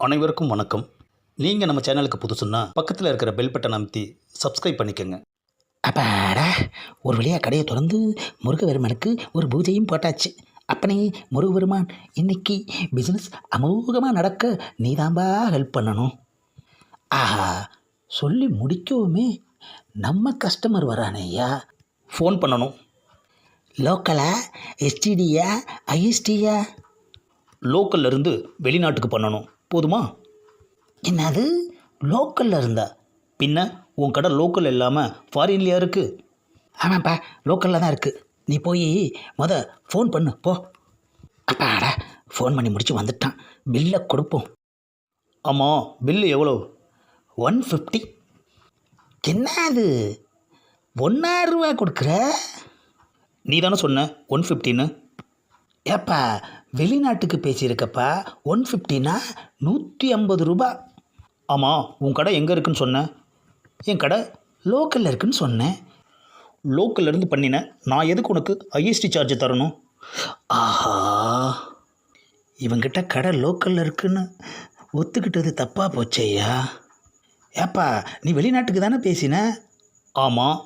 அனைவருக்கும் வணக்கம். நீங்கள் நம்ம சேனலுக்கு புதுசுன்னா பக்கத்தில் இருக்கிற பெல் பட்டன் அமைத்தி சப்ஸ்கிரைப் பண்ணிக்கோங்க. அப்பாடா, ஒரு வழியாக கடையை திறந்து முருகபெருமானுக்கு ஒரு பூஜையும் போட்டாச்சு. அப்பனே முருகபெருமான், இன்னைக்கு பிஸ்னஸ் அமோகமாக நடக்க நீதாம்பா ஹெல்ப் பண்ணணும். ஆஹா, சொல்லி முடிக்கவுமே நம்ம கஸ்டமர் வரானேயா. ஃபோன் பண்ணணும். லோக்கலா, எஸ்டிடியா, ஐஎஸ்டியா? லோக்கல்ல இருந்து வெளிநாட்டுக்கு பண்ணணும். போதுமா? என்னது, லோக்கலில் இருந்தா? பின்ன உன் கடை லோக்கல் இல்லாமல் ஃபாரின்லையா இருக்குது? ஆமாப்பா, லோக்கலில் தான் இருக்குது. நீ போய் ஃபோன் பண்ணு போ. அப்பாடா, ஃபோன் பண்ணி முடிச்சு வந்துட்டான். பில்லை கொடுப்போம். ஆமாம், பில்லு எவ்வளோ? 150. என்ன அது, 1000 ரூபா கொடுக்குற? நீ தானே சொன்ன 150ன்னு. ஏப்பா, வெளிநாட்டுக்கு பேசியிருக்கப்பா. 150னா 150 ரூபா. ஆமாம், உன் கடை எங்கே இருக்குன்னு சொன்னேன். என் கடை லோக்கலில் இருக்குன்னு சொன்னேன். லோக்கல்ல இருந்து பண்ணினேன். நான் எதுக்கு உனக்கு ஐஎஸ்டி சார்ஜ் தரணும்? ஆஹா, இவங்கிட்ட கடை லோக்கலில் இருக்குன்னு ஒத்துக்கிட்டது தப்பாக போச்சேயா. ஏப்பா, நீ வெளிநாட்டுக்கு தானே பேசின? ஆமாம்.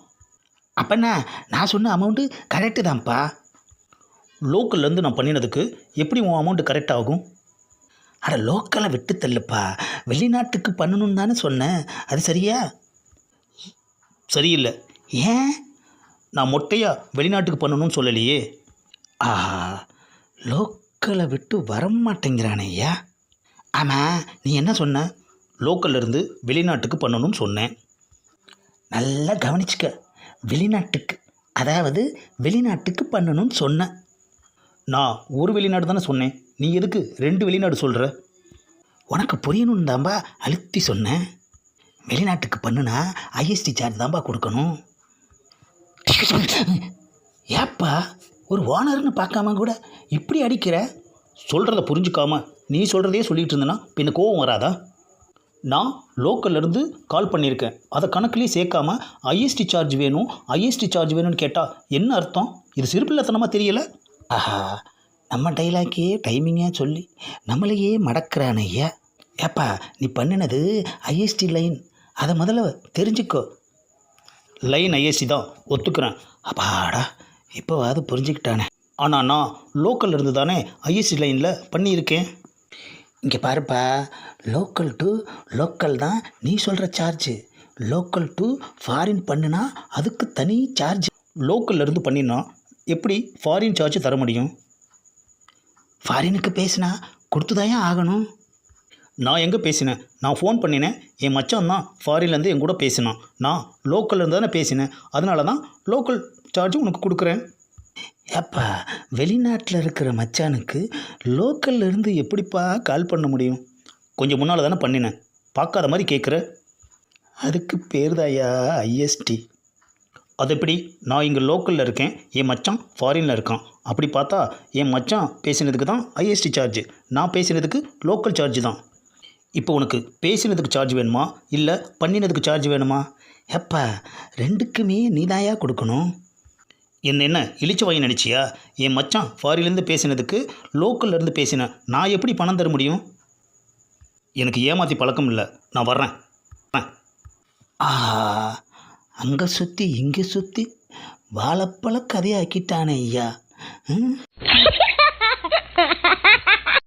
அப்பண்ணா, நான் சொன்ன அமௌண்ட்டு கரெக்டு தான்ப்பா. லோக்கல்லேருந்து நான் பண்ணினதுக்கு எப்படி உன் அமௌண்ட்டு கரெக்ட் ஆகும்? அட, லோக்கலை விட்டு தள்ளுப்பா. வெளிநாட்டுக்கு பண்ணணும்னு தானே சொன்னேன். அது சரியா? சரியில்லை. ஏன்? நான் மொட்டையாக வெளிநாட்டுக்கு பண்ணணும்னு சொல்லலையே. ஆஹா, லோக்கலை விட்டு வரமாட்டேங்கிறானே ஐயா. ஆமாம், நீ என்ன சொன்ன? லோக்கல்ல இருந்து வெளிநாட்டுக்கு பண்ணணும்னு சொன்னேன். நல்லா கவனிச்சுக்க. வெளிநாட்டுக்கு, அதாவது வெளிநாட்டுக்கு பண்ணணும்னு சொன்னேன். நான் ஒரு வெளிநாடு தானே சொன்னேன். நீ எதுக்கு 2 வெளிநாடு சொல்கிற? உனக்கு புரியணும்னு தான்பா அழுத்தி சொன்னேன். வெளிநாட்டுக்கு பண்ணுனா ஐஎஸ்டி சார்ஜ் தான்பா கொடுக்கணும். ஏப்பா, ஒரு ஓனர்னு பார்க்காம கூட இப்படி அடிக்கிற? சொல்கிறத புரிஞ்சுக்காம நீ சொல்கிறதே சொல்லிகிட்டு இருந்தேன்னா பின்ன கோவம் வராதா? நான் லோக்கல்லேருந்து கால் பண்ணியிருக்கேன். அதை கணக்குலேயே சேர்க்காம ஐஎஸ்டி சார்ஜ் வேணும், ஐஎஸ்டி சார்ஜ் வேணும்னு கேட்டால் என்ன அர்த்தம்? இது சிறுபிள்ளைத்தனமாக தெரியலை? ஆஹா, நம்ம டைலாக்கே டைமிங்காக சொல்லி நம்மளையே மடக்கிறான் ஐயா. ஏப்பா, நீ பண்ணினது ஐஎஸ்டி லைன், அதை முதல்ல தெரிஞ்சுக்கோ. லைன் ஐஎஸ்டி தான், ஒத்துக்கிறேன். அப்பாடா, இப்போவாது புரிஞ்சுக்கிட்டானே. ஆனால் நான் லோக்கல்ல இருந்து தானே ஐஎஸ்டி லைனில் பண்ணியிருக்கேன். இங்கே பாருப்பா, லோக்கல் டு லோக்கல் தான் நீ சொல்கிற சார்ஜு. லோக்கல் டு ஃபாரின் பண்ணுனா அதுக்கு தனி சார்ஜ். லோக்கல்ல இருந்து பண்ணினா எப்படி ஃபாரின் சார்ஜ் தர முடியும்? ஃபாரினுக்கு பேசினா கொடுத்துதாயா ஆகணும். நான் எங்கே பேசினேன்? நான் ஃபோன் பண்ணினேன். என் மச்சான் தான் ஃபாரின்லேருந்து என் கூட பேசினான். நான் லோக்கல்ல இருந்து தானே பேசினேன். அதனால தான் லோக்கல் சார்ஜ் உனக்கு கொடுக்குறேன். ஏப்பா, வெளிநாட்டில் இருக்கிற மச்சானுக்கு லோக்கல்ல இருந்து எப்படிப்பா கால் பண்ண முடியும்? கொஞ்சம் முன்னால் தானே பண்ணினேன். பார்க்காத மாதிரி கேட்குற. அதுக்கு பேர் தாயா ஐஎஸ்டி. அது எப்படி? நான் இங்கே லோக்கலில் இருக்கேன், என் மச்சான் ஃபாரினில் இருக்கான். அப்படி பார்த்தா என் மச்சான் பேசினதுக்கு தான் ஐஎஸ்டி சார்ஜ், நான் பேசினதுக்கு லோக்கல் சார்ஜ் தான். இப்போ உனக்கு பேசினதுக்கு சார்ஜ் வேணுமா இல்லை பண்ணினதுக்கு சார்ஜ் வேணுமா? ஏப்பா, ரெண்டுக்குமே நீதாயா கொடுக்கணும். என்ன இழிச்ச வாங்கி நினச்சியா? என் மச்சான் ஃபாரின்லேருந்து பேசினதுக்கு லோக்கல்லேருந்து பேசினேன். நான் எப்படி பணம் தர முடியும்? எனக்கு ஏமாற்றி பழக்கம் இல்லை. நான் வர்றேன். ஆஹா, அங்கே சுற்றி இங்கே சுற்றி வாழைப்பழ கதையாக்கிட்டானே ஐயா.